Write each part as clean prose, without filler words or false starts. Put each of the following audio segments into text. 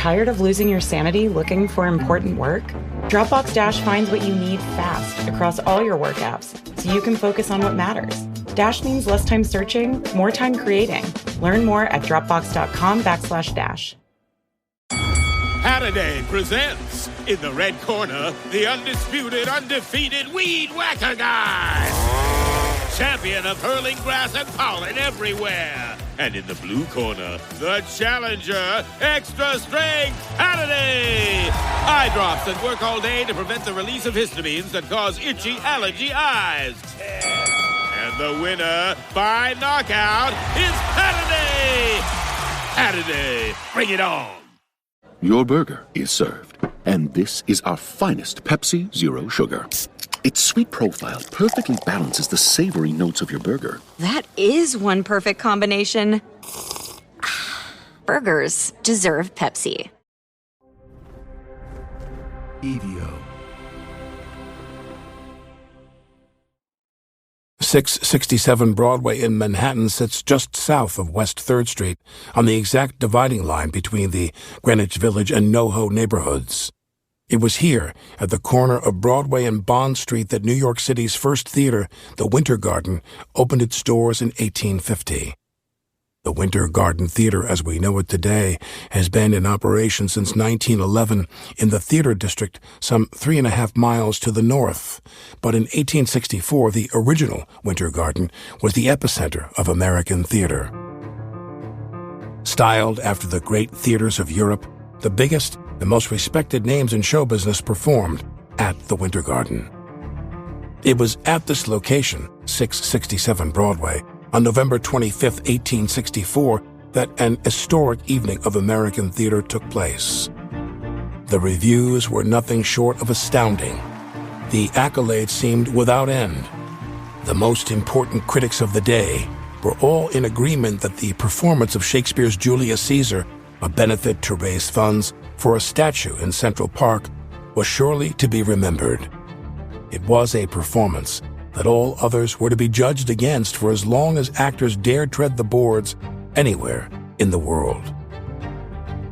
Tired of losing your sanity looking for important work? Dropbox Dash finds what you need fast across all your work apps so you can focus on what matters. Dash means less time searching, more time creating. Learn more at dropbox.com/dash. Saturday presents, in the red corner, the undisputed, undefeated Weed Whacker Guy. Champion of hurling grass and pollen everywhere. And in the blue corner, the challenger, extra strength Saturday. Eye drops that work all day to prevent the release of histamines that cause itchy allergy eyes. And the winner by knockout is Saturday. Saturday, bring it on. Your burger is served, and this is our finest Pepsi Zero Sugar. Its sweet profile perfectly balances the savory notes of your burger. That is one perfect combination. Burgers deserve Pepsi. Evio. 667 Broadway in Manhattan sits just south of West 3rd Street on the exact dividing line between the Greenwich Village and NoHo neighborhoods. It was here, at the corner of Broadway and Bond Street, that New York City's first theater, the Winter Garden, opened its doors in 1850. The Winter Garden Theater, as we know it today, has been in operation since 1911 in the theater district some 3.5 miles to the north. But in 1864, the original Winter Garden was the epicenter of American theater. Styled after the great theaters of Europe, the biggest and most respected names in show business performed at the Winter Garden. It was at this location, 667 Broadway, on November 25, 1864, that an historic evening of American theater took place. The reviews were nothing short of astounding. The accolades seemed without end. The most important critics of the day were all in agreement that the performance of Shakespeare's Julius Caesar, a benefit to raise funds for a statue in Central Park, was surely to be remembered. It was a performance that all others were to be judged against for as long as actors dared tread the boards anywhere in the world.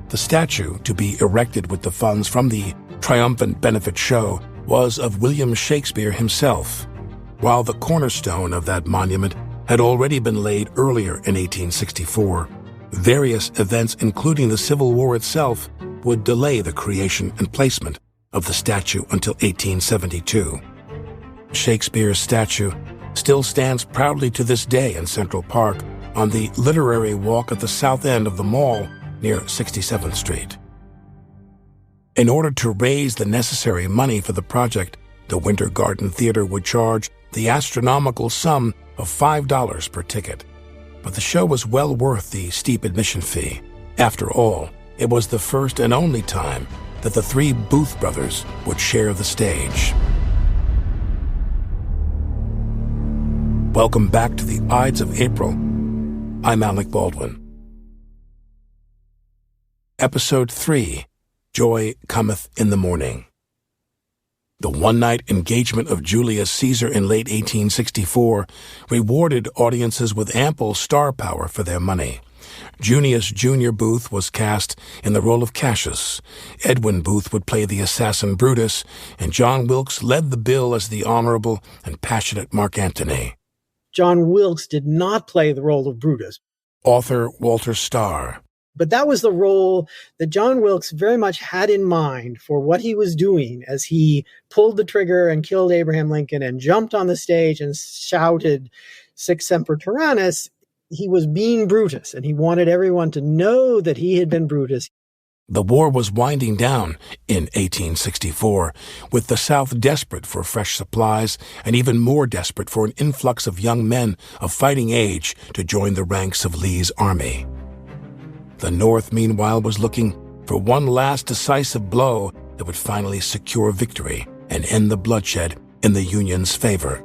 The statue, to be erected with the funds from the triumphant benefit show, was of William Shakespeare himself, while the cornerstone of that monument had already been laid earlier in 1864. Various events, including the Civil War itself, would delay the creation and placement of the statue until 1872. Shakespeare's statue still stands proudly to this day in Central Park on the Literary Walk at the south end of the mall near 67th Street. In order to raise the necessary money for the project, the Winter Garden Theater would charge the astronomical sum of $5 per ticket. But the show was well worth the steep admission fee. After all, it was the first and only time that the three Booth brothers would share the stage. Welcome back to the Ides of April. I'm Alec Baldwin. Episode 3, Joy Cometh in the Morning. The one-night engagement of Julius Caesar in late 1864 rewarded audiences with ample star power for their money. Junius Jr. Booth was cast in the role of Cassius. Edwin Booth would play the assassin Brutus, and John Wilkes led the bill as the honorable and passionate Mark Antony. John Wilkes did not play the role of Brutus. Author Walter Starr. But that was the role that John Wilkes very much had in mind for what he was doing as he pulled the trigger and killed Abraham Lincoln and jumped on the stage and shouted, "Sic semper tyrannis." He was being Brutus, and he wanted everyone to know that he had been Brutus. The war was winding down in 1864, with the South desperate for fresh supplies and even more desperate for an influx of young men of fighting age to join the ranks of Lee's army. The North, meanwhile, was looking for one last decisive blow that would finally secure victory and end the bloodshed in the Union's favor.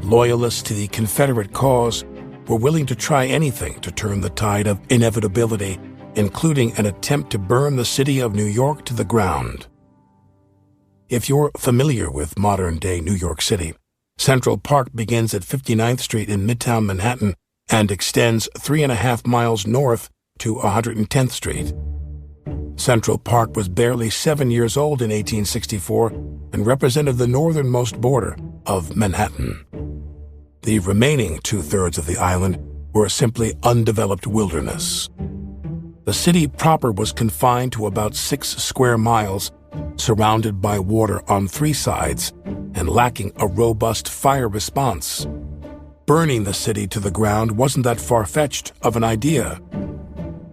Loyalists to the Confederate cause were willing to try anything to turn the tide of inevitability, including an attempt to burn the city of New York to the ground. If you're familiar with modern-day New York City, Central Park begins at 59th Street in Midtown Manhattan and extends 3.5 miles north to 110th Street. Central Park was barely 7 years old in 1864 and represented the northernmost border of Manhattan. The remaining two-thirds of the island were simply undeveloped wilderness. The city proper was confined to about 6 square miles, surrounded by water on 3 sides and lacking a robust fire response. Burning the city to the ground wasn't that far-fetched of an idea.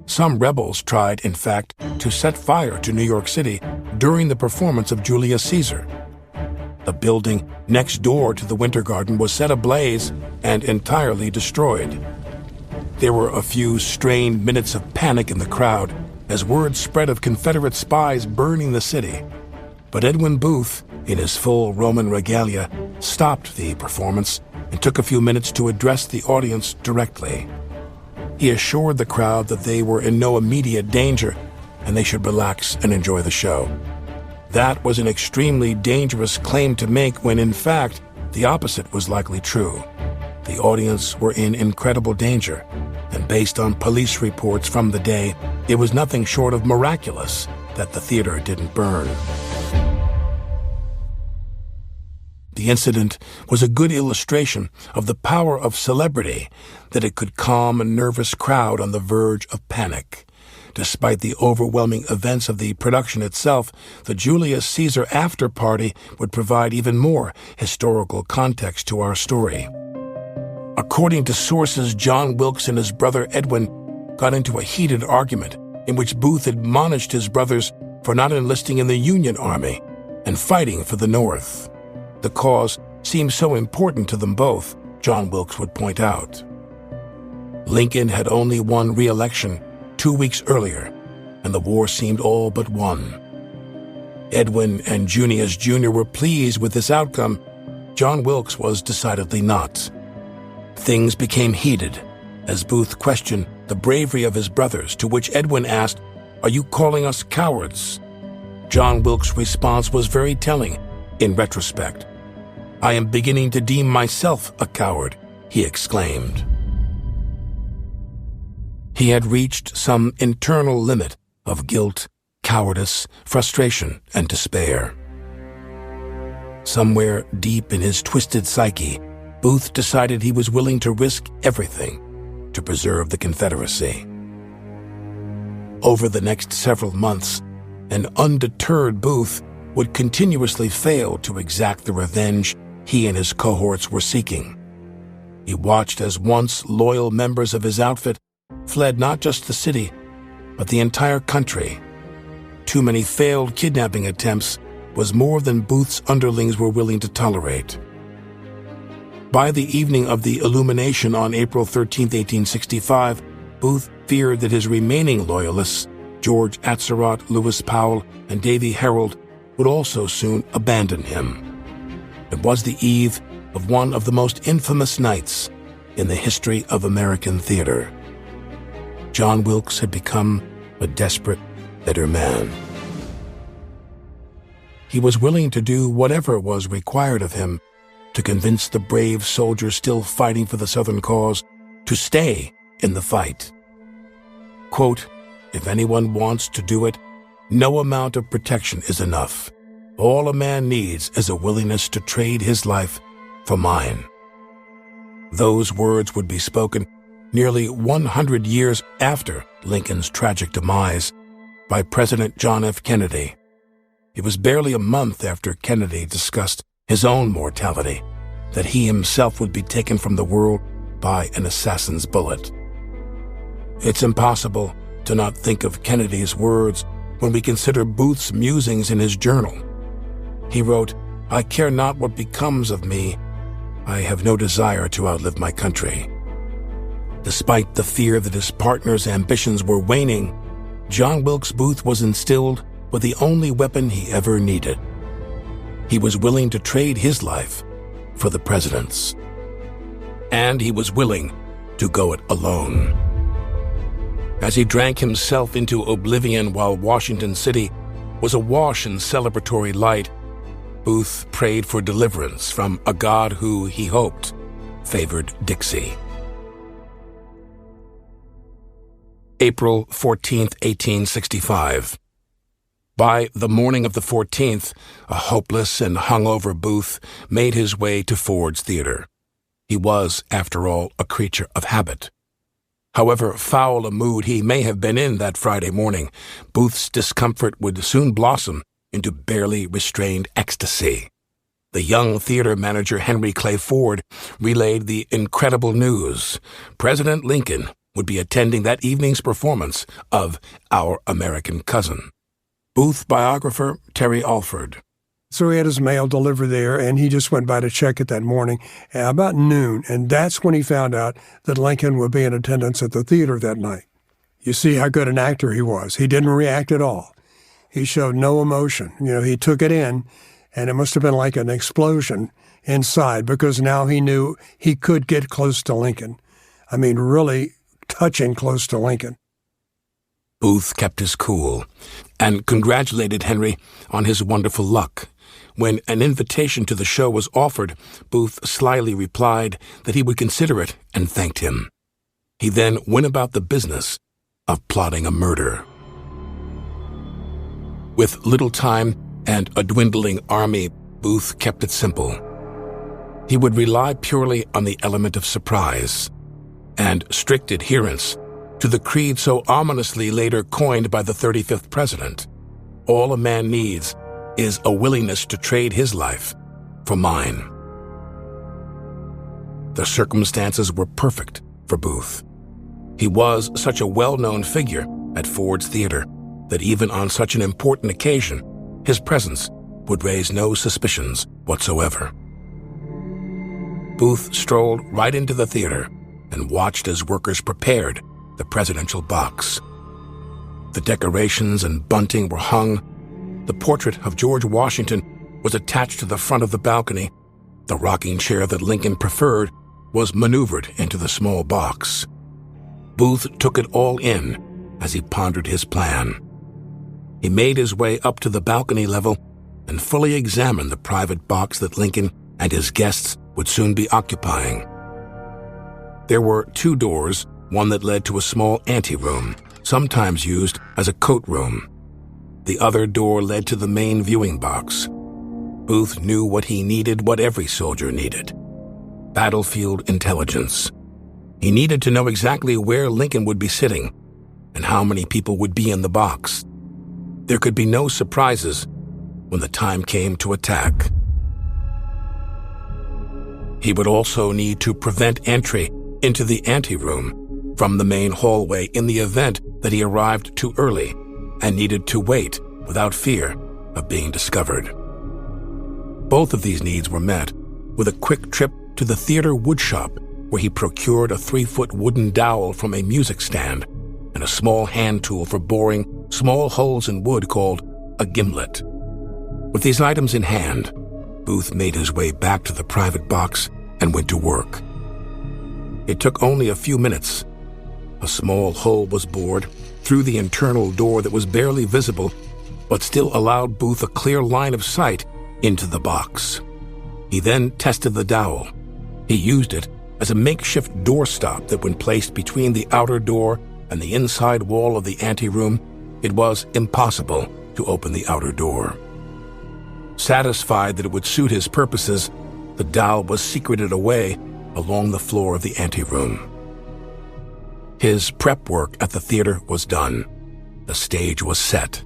Some rebels tried, in fact, to set fire to New York City during the performance of Julius Caesar. The building next door to the Winter Garden was set ablaze and entirely destroyed. There were a few strained minutes of panic in the crowd as word spread of Confederate spies burning the city. But Edwin Booth, in his full Roman regalia, stopped the performance and took a few minutes to address the audience directly. He assured the crowd that they were in no immediate danger and they should relax and enjoy the show. That was an extremely dangerous claim to make when, in fact, the opposite was likely true. The audience were in incredible danger, and based on police reports from the day, it was nothing short of miraculous that the theater didn't burn. The incident was a good illustration of the power of celebrity, that it could calm a nervous crowd on the verge of panic. Despite the overwhelming events of the production itself, the Julius Caesar after-party would provide even more historical context to our story. According to sources, John Wilkes and his brother Edwin got into a heated argument in which Booth admonished his brothers for not enlisting in the Union Army and fighting for the North. The cause seemed so important to them both, John Wilkes would point out. Lincoln had only won re-election 2 weeks earlier, and the war seemed all but won. Edwin and Junius Jr. were pleased with this outcome. John Wilkes was decidedly not. Things became heated as Booth questioned the bravery of his brothers, to which Edwin asked, "Are you calling us cowards?" John Wilkes' response was very telling in retrospect. "I am beginning to deem myself a coward," he exclaimed. He had reached some internal limit of guilt, cowardice, frustration, and despair. Somewhere deep in his twisted psyche, Booth decided he was willing to risk everything to preserve the Confederacy. Over the next several months, an undeterred Booth would continuously fail to exact the revenge he and his cohorts were seeking. He watched as once loyal members of his outfit fled not just the city, but the entire country. Too many failed kidnapping attempts was more than Booth's underlings were willing to tolerate. By the evening of the illumination on April 13, 1865, Booth feared that his remaining loyalists, George Atzerodt, Lewis Powell, and Davy Herold, would also soon abandon him. It was the eve of one of the most infamous nights in the history of American theater. John Wilkes had become a desperate, bitter man. He was willing to do whatever was required of him to convince the brave soldiers still fighting for the Southern cause to stay in the fight. Quote, "If anyone wants to do it, no amount of protection is enough. All a man needs is a willingness to trade his life for mine." Those words would be spoken nearly 100 years after Lincoln's tragic demise by President John F. Kennedy. It was barely a month after Kennedy discussed his own mortality that he himself would be taken from the world by an assassin's bullet. It's impossible to not think of Kennedy's words when we consider Booth's musings in his journal. He wrote, "I care not what becomes of me. I have no desire to outlive my country." Despite the fear that his partner's ambitions were waning, John Wilkes Booth was instilled with the only weapon he ever needed. He was willing to trade his life for the president's. And he was willing to go it alone. As he drank himself into oblivion while Washington City was awash in celebratory light, Booth prayed for deliverance from a God who, he hoped, favored Dixie. April 14, 1865. By the morning of the 14th, a hopeless and hungover Booth made his way to Ford's Theater. He was, after all, a creature of habit. However foul a mood he may have been in that Friday morning, Booth's discomfort would soon blossom into barely restrained ecstasy. The young theater manager Henry Clay Ford relayed the incredible news. President Lincoln would be attending that evening's performance of Our American Cousin. Booth biographer Terry Alford. So he had his mail delivered there, and he just went by to check it that morning about noon, and that's when he found out that Lincoln would be in attendance at the theater that night. You see how good an actor he was. He didn't react at all. He showed no emotion. He took it in, and it must have been like an explosion inside, because now he knew he could get close to Lincoln. I mean, really touching close to Lincoln. Booth kept his cool and congratulated Henry on his wonderful luck. When an invitation to the show was offered, Booth slyly replied that he would consider it and thanked him. He then went about the business of plotting a murder. With little time and a dwindling army, Booth kept it simple. He would rely purely on the element of surprise and strict adherence to the creed so ominously later coined by the 35th president. All a man needs is a willingness to trade his life for mine. The circumstances were perfect for Booth. He was such a well-known figure at Ford's Theater that even on such an important occasion, his presence would raise no suspicions whatsoever. Booth strolled right into the theater and watched as workers prepared the presidential box. The decorations and bunting were hung. The portrait of George Washington was attached to the front of the balcony. The rocking chair that Lincoln preferred was maneuvered into the small box. Booth took it all in as he pondered his plan. He made his way up to the balcony level and fully examined the private box that Lincoln and his guests would soon be occupying. There were two doors, one that led to a small anteroom, sometimes used as a coat room. The other door led to the main viewing box. Booth knew what he needed, what every soldier needed: battlefield intelligence. He needed to know exactly where Lincoln would be sitting and how many people would be in the box. There could be no surprises when the time came to attack. He would also need to prevent entry into the anteroom from the main hallway in the event that he arrived too early and needed to wait without fear of being discovered. Both of these needs were met with a quick trip to the theater woodshop, where he procured a 3-foot wooden dowel from a music stand and a small hand tool for boring small holes in wood called a gimlet. With these items in hand, Booth made his way back to the private box and went to work. It took only a few minutes. A small hole was bored through the internal door that was barely visible, but still allowed Booth a clear line of sight into the box. He then tested the dowel. He used it as a makeshift doorstop that, when placed between the outer door and the inside wall of the anteroom, it was impossible to open the outer door. Satisfied that it would suit his purposes, the dowel was secreted away along the floor of the anteroom. His prep work at the theater was done. The stage was set.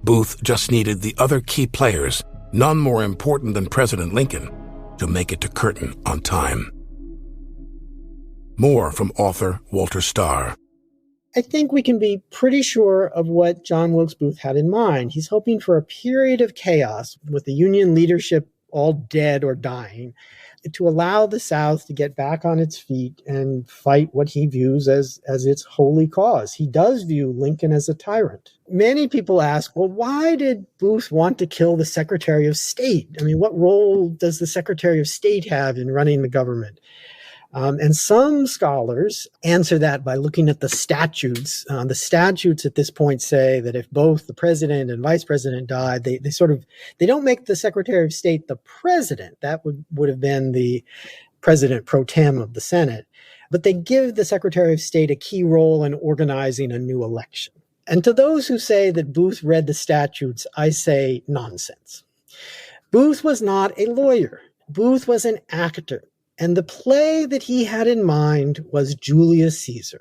Booth just needed the other key players, none more important than President Lincoln, to make it to curtain on time. More from author Walter Starr. I think we can be pretty sure of what John Wilkes Booth had in mind. He's hoping for a period of chaos with the Union leadership all dead or dying, to allow the South to get back on its feet and fight what he views as its holy cause. He does view Lincoln as a tyrant. Many people ask, well, why did Booth want to kill the Secretary of State? I mean, what role does the Secretary of State have in running the government? And some scholars answer that by looking at the statutes. The statutes at this point say that if both the president and vice president died, they don't make the Secretary of State the president. That would have been the president pro tem of the Senate. But they give the Secretary of State a key role in organizing a new election. And to those who say that Booth read the statutes, I say nonsense. Booth was not a lawyer. Booth was an actor. And the play that he had in mind was Julius Caesar.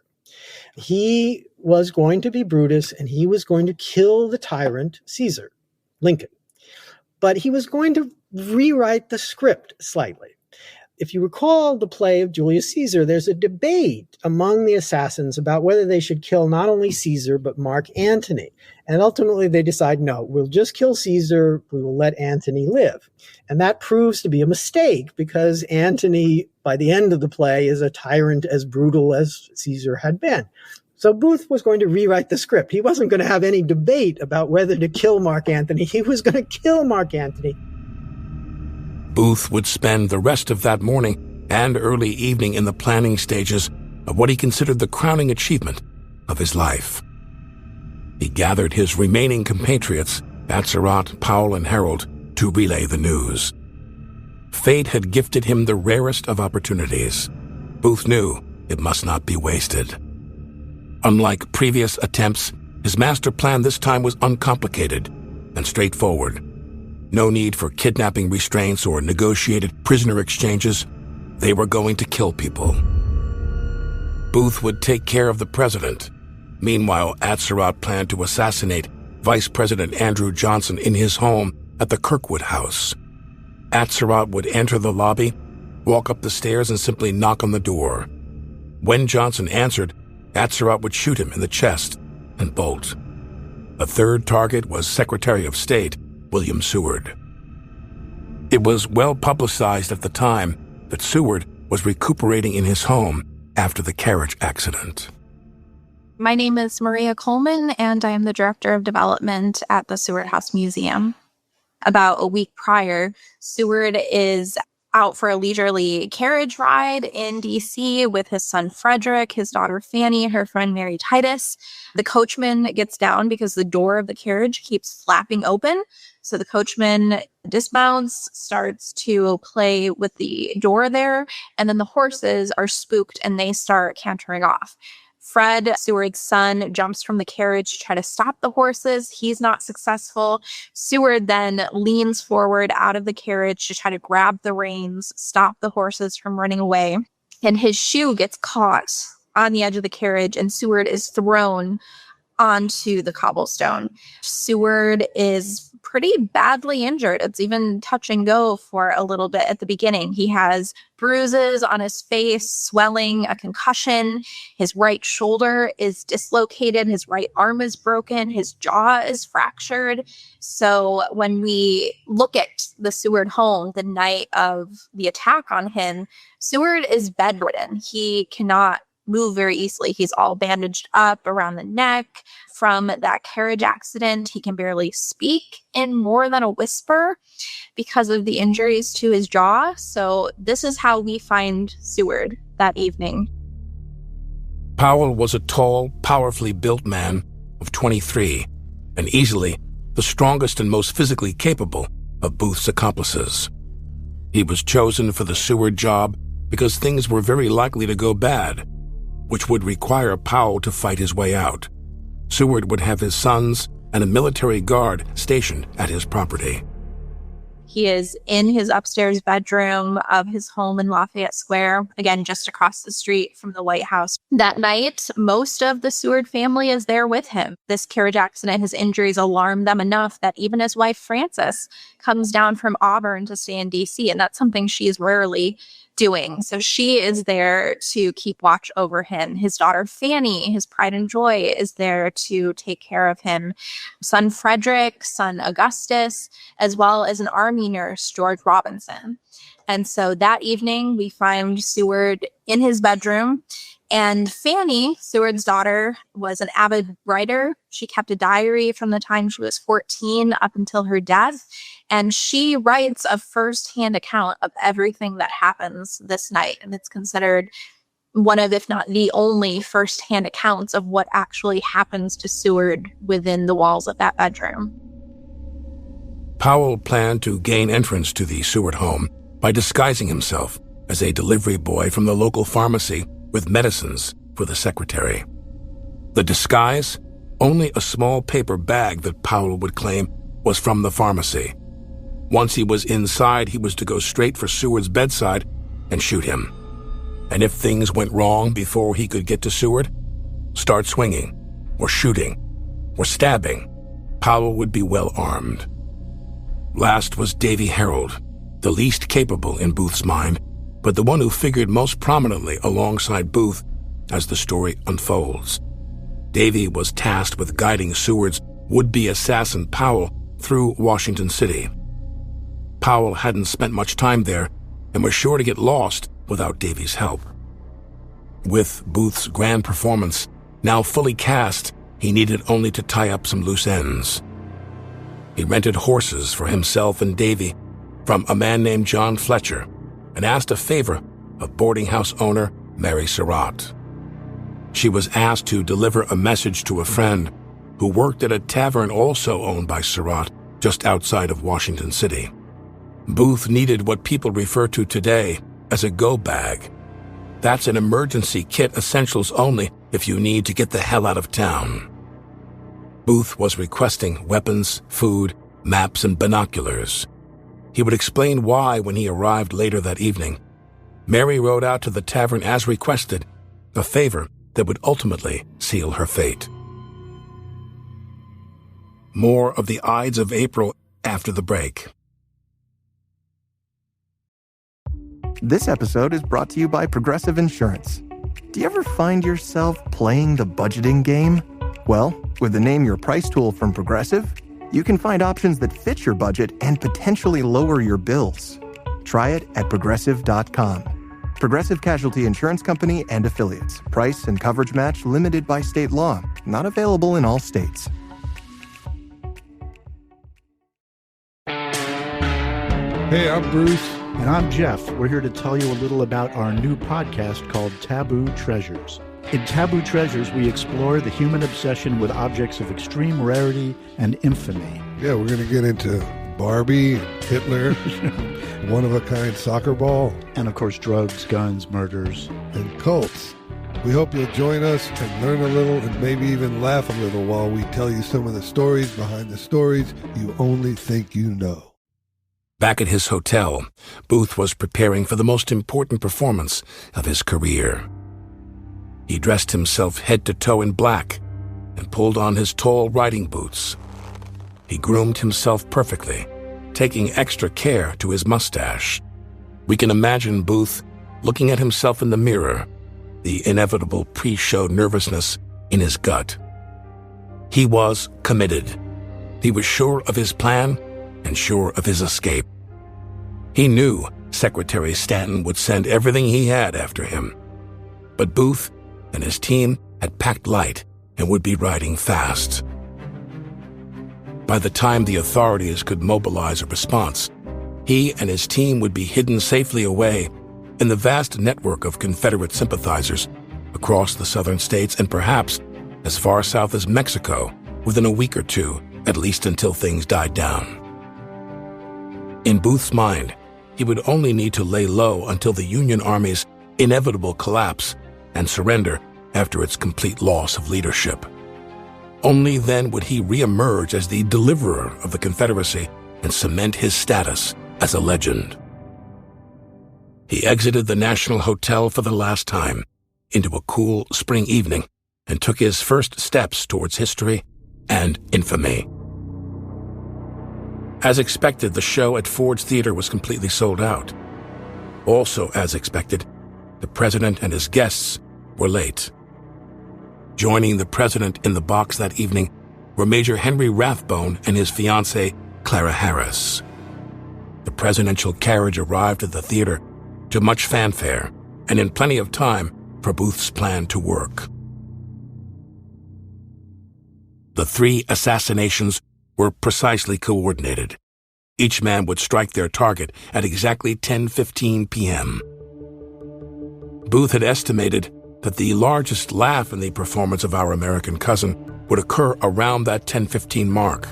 He was going to be Brutus, and he was going to kill the tyrant Caesar, Lincoln. But he was going to rewrite the script slightly. If you recall the play of Julius Caesar, there's a debate among the assassins about whether they should kill not only Caesar, but Mark Antony. And ultimately they decide, no, we'll just kill Caesar, we will let Antony live. And that proves to be a mistake, because Antony, by the end of the play, is a tyrant as brutal as Caesar had been. So Booth was going to rewrite the script. He wasn't going to have any debate about whether to kill Mark Antony. He was going to kill Mark Antony. Booth would spend the rest of that morning and early evening in the planning stages of what he considered the crowning achievement of his life. He gathered his remaining compatriots, Atzerodt, Powell, and Harold, to relay the news. Fate had gifted him the rarest of opportunities. Booth knew it must not be wasted. Unlike previous attempts, his master plan this time was uncomplicated and straightforward. No need for kidnapping restraints or negotiated prisoner exchanges. They were going to kill people. Booth would take care of the president. Meanwhile, Atzerodt planned to assassinate Vice President Andrew Johnson in his home at the Kirkwood House. Atzerodt would enter the lobby, walk up the stairs, and simply knock on the door. When Johnson answered, Atzerodt would shoot him in the chest and bolt. A third target was Secretary of State William Seward. It was well publicized at the time that Seward was recuperating in his home after the carriage accident. My name is Maria Coleman, and I am the Director of Development at the Seward House Museum. About a week prior, Seward is out for a leisurely carriage ride in D.C. with his son Frederick, his daughter Fanny, her friend Mary Titus. The coachman gets down because the door of the carriage keeps flapping open. So the coachman dismounts, starts to play with the door there, and then the horses are spooked and they start cantering off. Fred, Seward's son, jumps from the carriage to try to stop the horses. He's not successful. Seward then leans forward out of the carriage to try to grab the reins, stop the horses from running away. And his shoe gets caught on the edge of the carriage, and Seward is thrown onto the cobblestone. Seward is pretty badly injured. It's even touch and go for a little bit at the beginning. He has bruises on his face, swelling, a concussion. His right shoulder is dislocated. His right arm is broken. His jaw is fractured. So when we look at the Seward home the night of the attack on him, Seward is bedridden. He cannot move very easily. He's all bandaged up around the neck from that carriage accident. He can barely speak in more than a whisper because of the injuries to his jaw. So this is how we find Seward that evening. Powell was a tall, powerfully built man of 23, and easily the strongest and most physically capable of Booth's accomplices. He was chosen for the Seward job because things were very likely to go bad, which would require Powell to fight his way out. Seward would have his sons and a military guard stationed at his property. He is in his upstairs bedroom of his home in Lafayette Square, again, just across the street from the White House. That night, most of the Seward family is there with him. This carriage accident, his injuries alarm them enough that even his wife, Frances, comes down from Auburn to stay in D.C., and that's something she's rarely doing. So she is there to keep watch over him. His daughter Fanny, his pride and joy, is there to take care of him. Son Frederick, son Augustus, as well as an army nurse, George Robinson. And so that evening, we find Seward in his bedroom. And Fanny, Seward's daughter, was an avid writer. She kept a diary from the time she was 14 up until her death. And she writes a firsthand account of everything that happens this night. And it's considered one of, if not the only, firsthand accounts of what actually happens to Seward within the walls of that bedroom. Powell planned to gain entrance to the Seward home by disguising himself as a delivery boy from the local pharmacy with medicines for the secretary. The disguise Only a small paper bag that Powell would claim was from the pharmacy. Once he was inside, he was to go straight for Seward's bedside and shoot him. And if things went wrong before he could get to Seward, start swinging, or shooting, or stabbing, Powell would be well armed. Last was Davy Herold, the least capable in Booth's mind, but the one who figured most prominently alongside Booth as the story unfolds. Davy was tasked with guiding Seward's would-be assassin Powell through Washington City. Powell hadn't spent much time there and was sure to get lost without Davy's help. With Booth's grand performance now fully cast, he needed only to tie up some loose ends. He rented horses for himself and Davy from a man named John Fletcher and asked a favor of boarding house owner Mary Surratt. She was asked to deliver a message to a friend who worked at a tavern also owned by Surratt just outside of Washington City. Booth needed what people refer to today as a go bag. That's an emergency kit, essentials only if you need to get the hell out of town. Booth was requesting weapons, food, maps, and binoculars. He would explain why when he arrived later that evening. Mary rode out to the tavern as requested, a favor that would ultimately seal her fate. More of the Ides of April after the break. This episode is brought to you by Progressive Insurance. Do you ever find yourself playing the budgeting game? Well, with the Name Your Price tool from Progressive, you can find options that fit your budget and potentially lower your bills. Try it at Progressive.com. Progressive Casualty Insurance Company and Affiliates. Price and coverage match limited by state law. Not available in all states. Hey, I'm Bruce. And I'm Jeff. We're here to tell you a little about our new podcast called Taboo Treasures. In Taboo Treasures, we explore the human obsession with objects of extreme rarity and infamy. Yeah, we're going to get into Barbie, Hitler, one-of-a-kind soccer ball. And, of course, drugs, guns, murders. And cults. We hope you'll join us and learn a little and maybe even laugh a little while we tell you some of the stories behind the stories you only think you know. Back at his hotel, Booth was preparing for the most important performance of his career. He dressed himself head to toe in black and pulled on his tall riding boots. He groomed himself perfectly, taking extra care to his mustache. We can imagine Booth looking at himself in the mirror, the inevitable pre-show nervousness in his gut. He was committed. He was sure of his plan and sure of his escape. He knew Secretary Stanton would send everything he had after him. But Booth and his team had packed light and would be riding fast. By the time the authorities could mobilize a response, he and his team would be hidden safely away in the vast network of Confederate sympathizers across the southern states and perhaps as far south as Mexico within a week or two, at least until things died down. In Booth's mind, he would only need to lay low until the Union Army's inevitable collapse and surrender after its complete loss of leadership. Only then would he reemerge as the deliverer of the Confederacy and cement his status as a legend. He exited the National Hotel for the last time into a cool spring evening and took his first steps towards history and infamy. As expected, the show at Ford's Theater was completely sold out. Also, as expected, the president and his guests were late. Joining the president in the box that evening were Major Henry Rathbone and his fiancée, Clara Harris. The presidential carriage arrived at the theater to much fanfare and in plenty of time for Booth's plan to work. The 3 assassinations were precisely coordinated. Each man would strike their target at exactly 10:15 p.m. Booth had estimated that the largest laugh in the performance of Our American Cousin would occur around that 10:15 mark.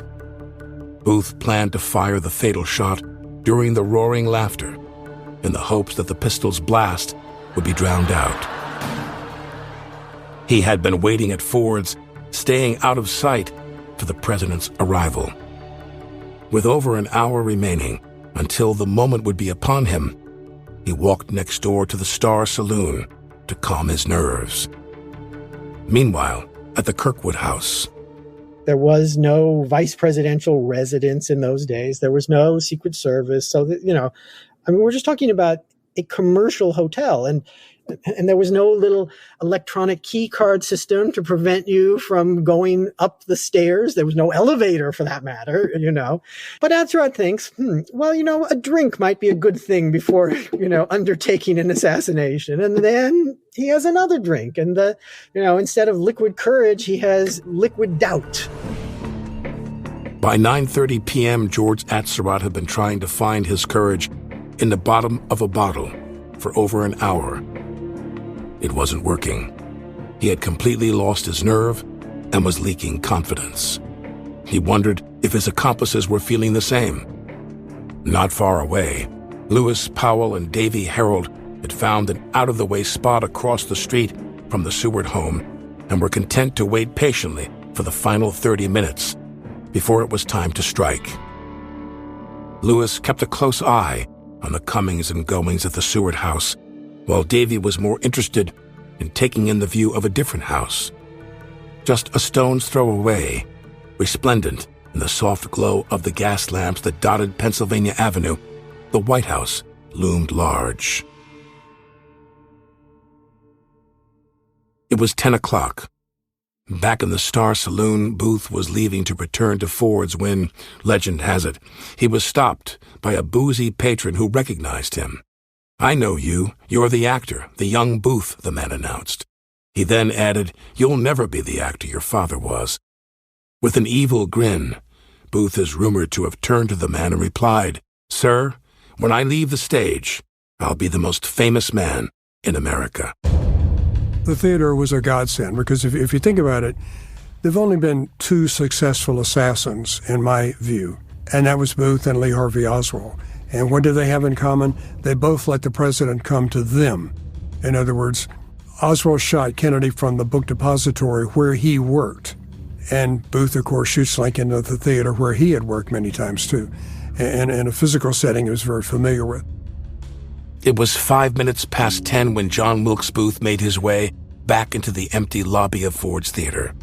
Booth planned to fire the fatal shot during the roaring laughter in the hopes that the pistol's blast would be drowned out. He had been waiting at Ford's staying out of sight for the president's arrival. With over an hour remaining until the moment would be upon him, he walked next door to the Star Saloon to calm his nerves. Meanwhile, at the Kirkwood House, there was no vice presidential residence in those days. There was no Secret Service. So, we're just talking about a commercial hotel. And there was no little electronic key card system to prevent you from going up the stairs. There was no elevator for that matter, But Atzerodt thinks, a drink might be a good thing before, undertaking an assassination. And then he has another drink. And, instead of liquid courage, he has liquid doubt. By 9:30 p.m., George Atzerodt had been trying to find his courage in the bottom of a bottle for over an hour. It wasn't working. He had completely lost his nerve and was leaking confidence. He wondered if his accomplices were feeling the same. Not far away, Lewis Powell and Davy Harold had found an out-of-the-way spot across the street from the Seward home and were content to wait patiently for the final 30 minutes before it was time to strike. Lewis kept a close eye on the comings and goings at the Seward house, while Davy was more interested in taking in the view of a different house. Just a stone's throw away, resplendent in the soft glow of the gas lamps that dotted Pennsylvania Avenue, the White House loomed large. It was 10 o'clock. Back in the Star Saloon, Booth was leaving to return to Ford's when, legend has it, he was stopped by a boozy patron who recognized him. "I know you. You're the actor, the young Booth," the man announced. He then added, "You'll never be the actor your father was." With an evil grin, Booth is rumored to have turned to the man and replied, "Sir, when I leave the stage, I'll be the most famous man in America." The theater was a godsend because if you think about it, there've only been two successful assassins, in my view, and that was Booth and Lee Harvey Oswald. And what do they have in common? They both let the president come to them. In other words, Oswald shot Kennedy from the book depository where he worked. And Booth, of course, shoots Lincoln at the theater where he had worked many times, too. And in a physical setting he was very familiar with. It was 5 minutes past 10 when John Wilkes Booth made his way back into the empty lobby of Ford's Theater.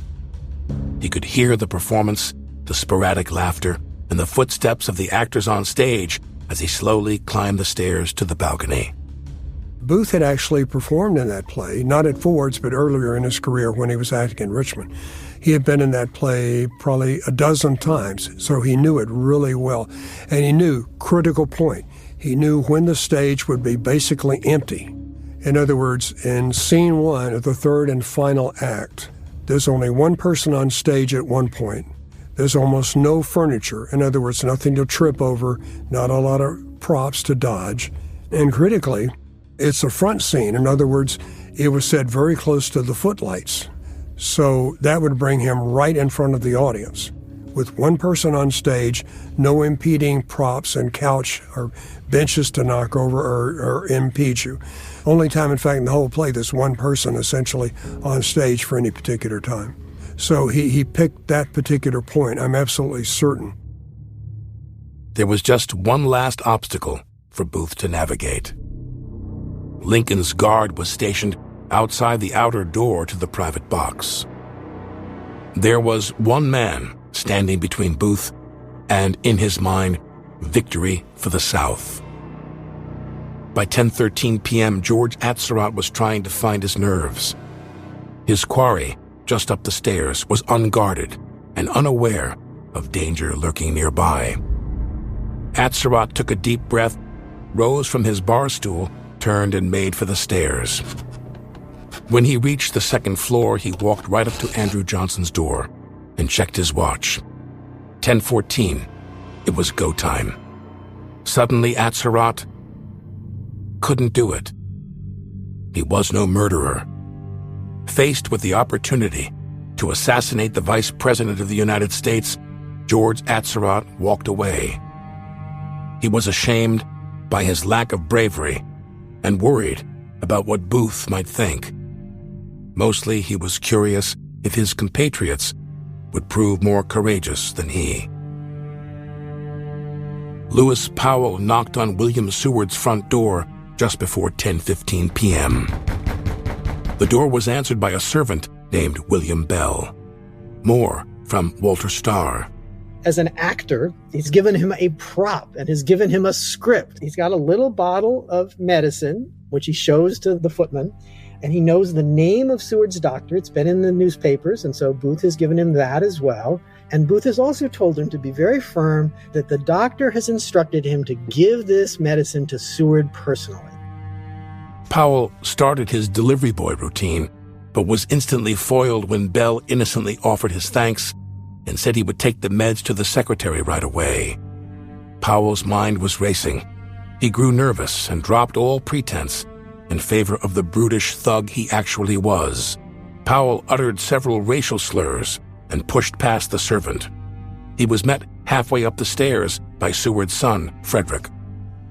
He could hear the performance, the sporadic laughter, and the footsteps of the actors on stage as he slowly climbed the stairs to the balcony. Booth had actually performed in that play, not at Ford's, but earlier in his career when he was acting in Richmond. He had been in that play probably a dozen times, so he knew it really well. And he knew, critical point, he knew when the stage would be basically empty. In other words, in scene 1 of the third and final act, there's only one person on stage at one point. There's almost no furniture. In other words, nothing to trip over, not a lot of props to dodge. And critically, it's a front scene. In other words, it was set very close to the footlights. So that would bring him right in front of the audience. With one person on stage, no impeding props and couch or benches to knock over or impede you. Only time, in fact, in the whole play, there's one person essentially on stage for any particular time. So he picked that particular point, I'm absolutely certain. There was just one last obstacle for Booth to navigate. Lincoln's guard was stationed outside the outer door to the private box. There was one man standing between Booth and, in his mind, victory for the South. By 10:13 p.m., George Atzerodt was trying to find his nerves. His quarry, just up the stairs, was unguarded and unaware of danger lurking nearby. Atzerodt took a deep breath, rose from his bar stool, turned and made for the stairs. When he reached the second floor, he walked right up to Andrew Johnson's door and checked his watch. 10:14. It was go time. Suddenly, Atzerodt couldn't do it. He was no murderer. Faced with the opportunity to assassinate the Vice President of the United States, George Atzerodt walked away. He was ashamed by his lack of bravery and worried about what Booth might think. Mostly, he was curious if his compatriots would prove more courageous than he. Lewis Powell knocked on William Seward's front door just before 10:15 p.m. The door was answered by a servant named William Bell. More from Walter Starr. As an actor, he's given him a prop and has given him a script. He's got a little bottle of medicine, which he shows to the footman, and he knows the name of Seward's doctor. It's been in the newspapers, and so Booth has given him that as well. And Booth has also told him to be very firm that the doctor has instructed him to give this medicine to Seward personally. Powell started his delivery boy routine, but was instantly foiled when Bell innocently offered his thanks and said he would take the meds to the secretary right away. Powell's mind was racing. He grew nervous and dropped all pretense in favor of the brutish thug he actually was. Powell uttered several racial slurs and pushed past the servant. He was met halfway up the stairs by Seward's son, Frederick.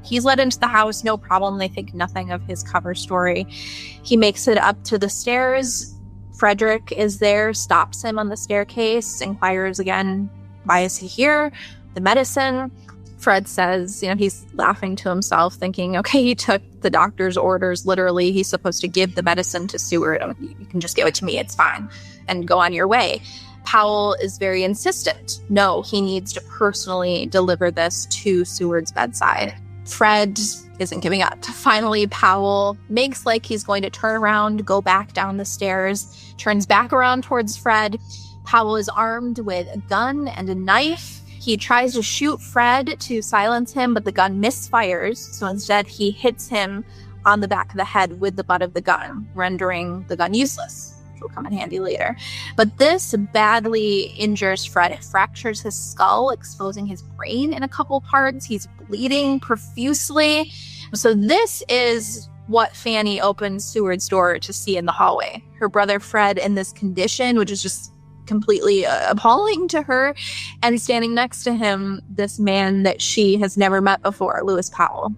He's let into the house, no problem. They think nothing of his cover story. He makes it up to the stairs. Frederick is there, stops him on the staircase, inquires again, why is he here? The medicine. Fred says, he's laughing to himself, thinking, okay, he took the doctor's orders literally. He's supposed to give the medicine to Seward. You can just give it to me, it's fine, and go on your way. Powell is very insistent. No, he needs to personally deliver this to Seward's bedside. Fred isn't giving up. Finally, Powell makes like he's going to turn around, go back down the stairs, turns back around towards Fred. Powell is armed with a gun and a knife. He tries to shoot Fred to silence him, but the gun misfires. So instead, he hits him on the back of the head with the butt of the gun, rendering the gun useless, which will come in handy later. But this badly injures Fred. It fractures his skull, exposing his brain in a couple parts. He's bleeding profusely. So this is what Fanny opens Seward's door to see in the hallway. Her brother Fred in this condition, which is just completely appalling to her, and standing next to him, this man that she has never met before, Lewis Powell.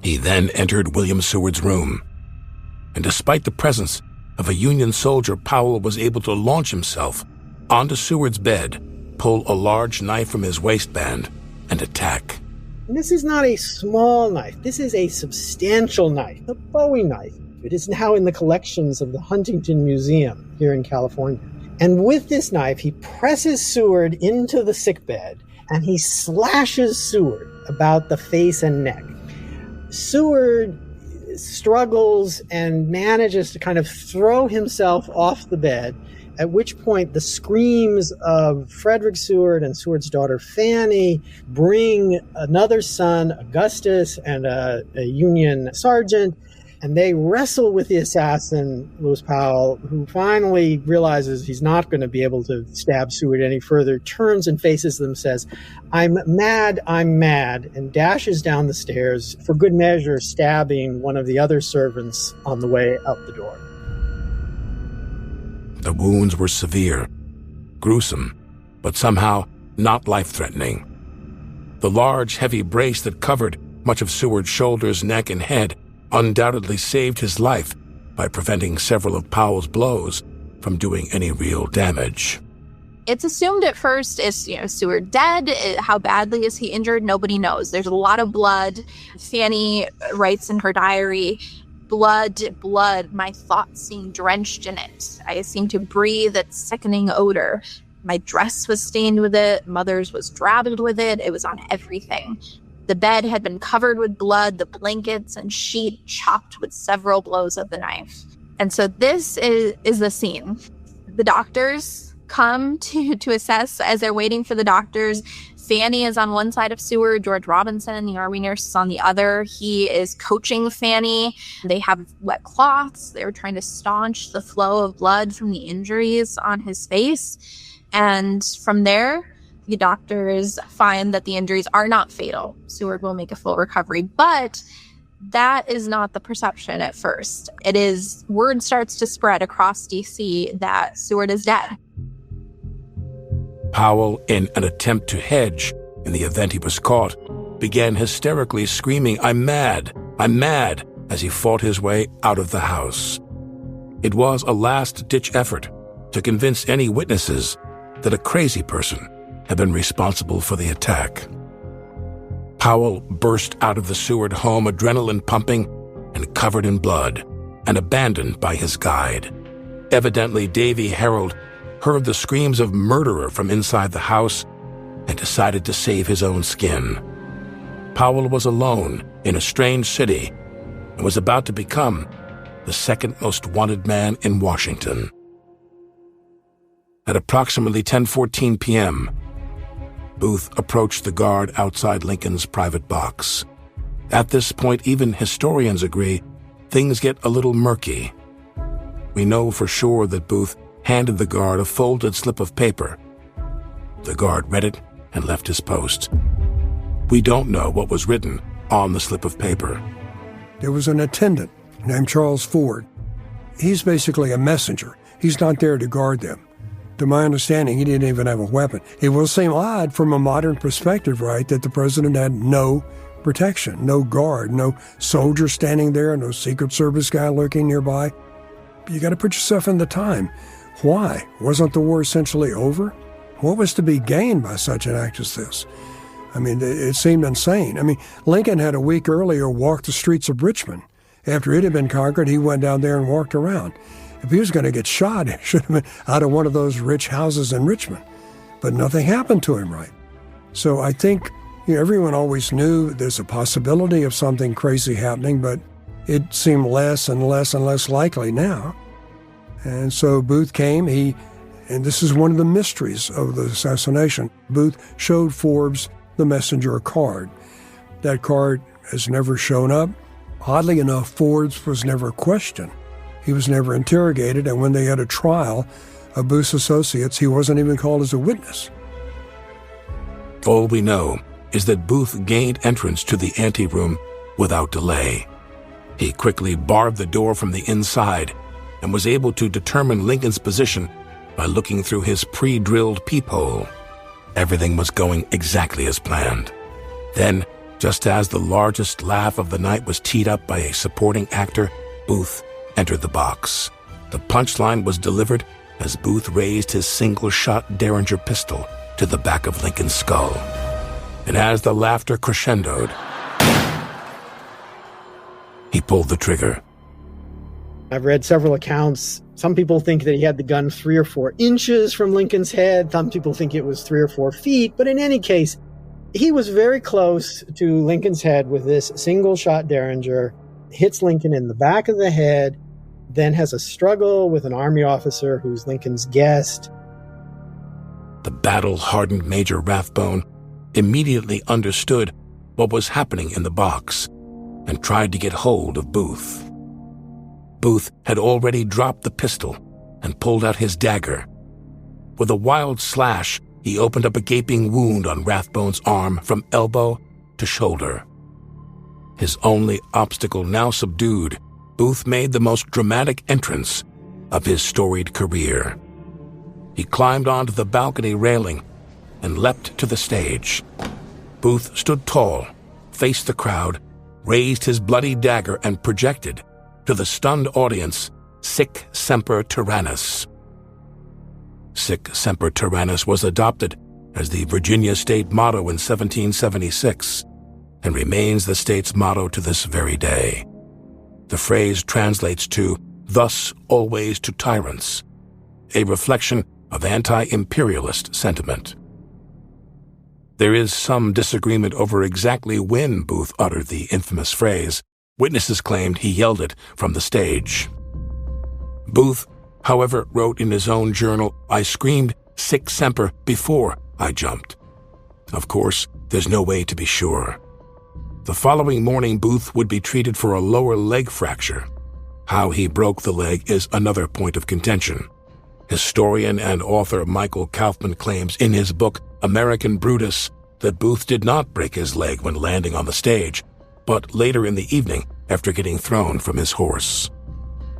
He then entered William Seward's room, and despite the presence of a Union soldier, Powell was able to launch himself onto Seward's bed, pull a large knife from his waistband, and attack. And this is not a small knife. This is a substantial knife, a Bowie knife. It is now in the collections of the Huntington Museum here in California. And with this knife, he presses Seward into the sickbed, and he slashes Seward about the face and neck. Seward struggles and manages to kind of throw himself off the bed, at which point the screams of Frederick Seward and Seward's daughter Fanny bring another son, Augustus, and a Union sergeant, and they wrestle with the assassin, Lewis Powell, who finally realizes he's not going to be able to stab Seward any further, turns and faces them, says, I'm mad, and dashes down the stairs, for good measure stabbing one of the other servants on the way out the door. The wounds were severe, gruesome, but somehow not life-threatening. The large, heavy brace that covered much of Seward's shoulders, neck, and head undoubtedly saved his life by preventing several of Powell's blows from doing any real damage. It's assumed at first, is Seward dead? How badly is he injured? Nobody knows. There's a lot of blood. Fanny writes in her diary, blood, my thoughts seem drenched in it. I seem to breathe its sickening odor. My dress was stained with it. Mother's was drabbled with it. It was on everything. The bed had been covered with blood, the blankets and sheet chopped with several blows of the knife. And so this is the scene. The doctors come to assess. As they're waiting for the doctors, Fanny is on one side of Seward, George Robinson, the army nurse, is on the other. He is coaching Fanny. They have wet cloths. They're trying to staunch the flow of blood from the injuries on his face. And from there, the doctors find that the injuries are not fatal. Seward will make a full recovery, but that is not the perception at first. Word starts to spread across DC that Seward is dead. Powell, in an attempt to hedge in the event he was caught, began hysterically screaming, I'm mad, as he fought his way out of the house. It was a last-ditch effort, to convince any witnesses that a crazy person had been responsible for the attack. Powell burst out of the Seward home, adrenaline pumping and covered in blood, and abandoned by his guide. Evidently, Davy Harold heard the screams of murderer from inside the house and decided to save his own skin. Powell was alone in a strange city and was about to become the second most wanted man in Washington. At approximately 10:14 p.m., Booth approached the guard outside Lincoln's private box. At this point, even historians agree things get a little murky. We know for sure that Booth handed the guard a folded slip of paper. The guard read it and left his post. We don't know what was written on the slip of paper. There was an attendant named Charles Ford. He's basically a messenger. He's not there to guard them. To my understanding, he didn't even have a weapon. It will seem odd from a modern perspective, right, that the president had no protection, no guard, no soldier standing there, no Secret Service guy lurking nearby. You got to put yourself in the time. Why? Wasn't the war essentially over? What was to be gained by such an act as this? I mean, it seemed insane. I mean, Lincoln had a week earlier walked the streets of Richmond. After it had been conquered, he went down there and walked around. If he was going to get shot, it should have been out of one of those rich houses in Richmond. But nothing happened to him, right? So I think everyone always knew there's a possibility of something crazy happening, but it seemed less and less and less likely now. And so Booth came, and this is one of the mysteries of the assassination. Booth showed Forbes, the messenger, a card. That card has never shown up. Oddly enough, Forbes was never questioned. He was never interrogated, and when they had a trial of Booth's associates, he wasn't even called as a witness. All we know is that Booth gained entrance to the anteroom without delay. He quickly barred the door from the inside and was able to determine Lincoln's position by looking through his pre-drilled peephole. Everything was going exactly as planned. Then, just as the largest laugh of the night was teed up by a supporting actor, Booth entered the box. The punchline was delivered as Booth raised his single-shot Derringer pistol to the back of Lincoln's skull. And as the laughter crescendoed, he pulled the trigger. I've read several accounts. Some people think that he had the gun 3 or 4 inches from Lincoln's head. Some people think it was 3 or 4 feet. But in any case, he was very close to Lincoln's head with this single-shot Derringer, hits Lincoln in the back of the head, then has a struggle with an Army officer who's Lincoln's guest. The battle-hardened Major Rathbone immediately understood what was happening in the box and tried to get hold of Booth. Booth had already dropped the pistol and pulled out his dagger. With a wild slash, he opened up a gaping wound on Rathbone's arm from elbow to shoulder. His only obstacle now subdued, Booth made the most dramatic entrance of his storied career. He climbed onto the balcony railing and leapt to the stage. Booth stood tall, faced the crowd, raised his bloody dagger, and projected to the stunned audience, Sic Semper Tyrannis. Sic Semper Tyrannis was adopted as the Virginia state motto in 1776 and remains the state's motto to this very day. The phrase translates to, "Thus always to tyrants," a reflection of anti-imperialist sentiment. There is some disagreement over exactly when Booth uttered the infamous phrase. Witnesses claimed he yelled it from the stage. Booth, however, wrote in his own journal, "I screamed Sic Semper before I jumped." Of course, there's no way to be sure. The following morning, Booth would be treated for a lower leg fracture. How he broke the leg is another point of contention. Historian and author Michael Kaufman claims in his book American Brutus that Booth did not break his leg when landing on the stage, but later in the evening after getting thrown from his horse.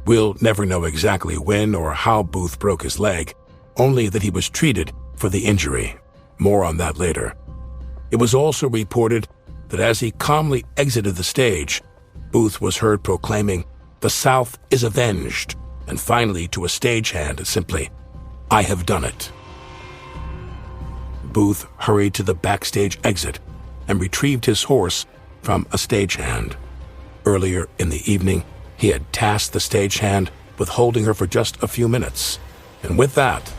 We'll never know exactly when or how Booth broke his leg, only that he was treated for the injury. More on that later. It was also reported that as he calmly exited the stage, Booth was heard proclaiming, "The South is avenged," and finally to a stagehand simply, I have done it." Booth hurried to the backstage exit and retrieved his horse from a stagehand. Earlier in the evening, he had tasked the stagehand with holding her for just a few minutes, and with that,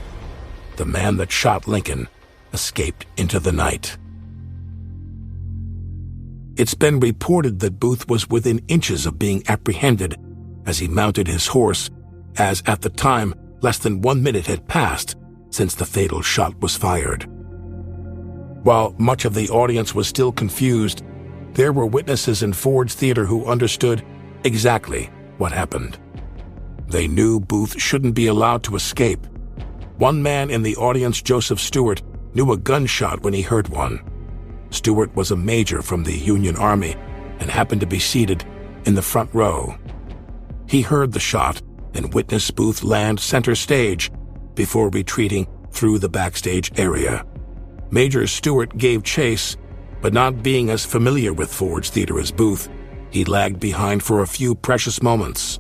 the man that shot Lincoln escaped into the night. It's been reported that Booth was within inches of being apprehended as he mounted his horse, as at the time less than 1 minute had passed since the fatal shot was fired. While much of the audience was still confused, there were witnesses in Ford's Theater who understood exactly what happened. They knew Booth shouldn't be allowed to escape. One man in the audience, Joseph Stewart, knew a gunshot when he heard one. Stewart was a major from the Union Army and happened to be seated in the front row. He heard the shot and witnessed Booth land center stage before retreating through the backstage area. Major Stewart gave chase, but not being as familiar with Ford's Theater as Booth, he lagged behind for a few precious moments.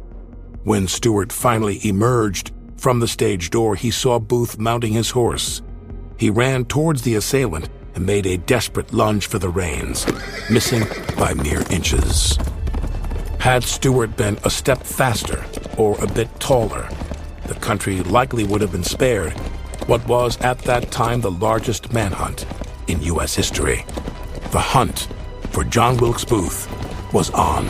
When Stewart finally emerged from the stage door, he saw Booth mounting his horse. He ran towards the assailant and made a desperate lunge for the reins, missing by mere inches. Had Stewart been a step faster or a bit taller, the country likely would have been spared what was at that time the largest manhunt in U.S. history. The hunt for John Wilkes Booth was on.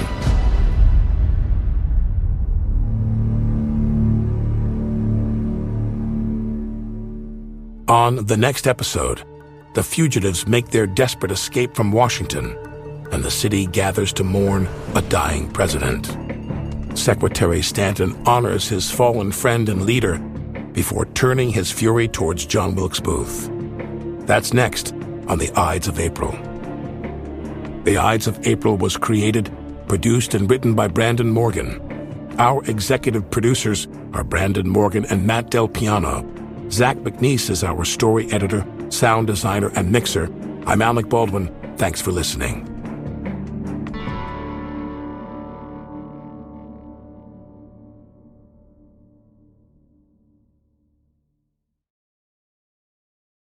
On the next episode, the fugitives make their desperate escape from Washington, and the city gathers to mourn a dying president. Secretary Stanton honors his fallen friend and leader before turning his fury towards John Wilkes Booth. That's next on the Ides of April. The Ides of April was created, produced, and written by Brandon Morgan. Our executive producers are Brandon Morgan and Matt Del Piano. Zach McNeese is our story editor, sound designer, and mixer. I'm Alec Baldwin. Thanks for listening.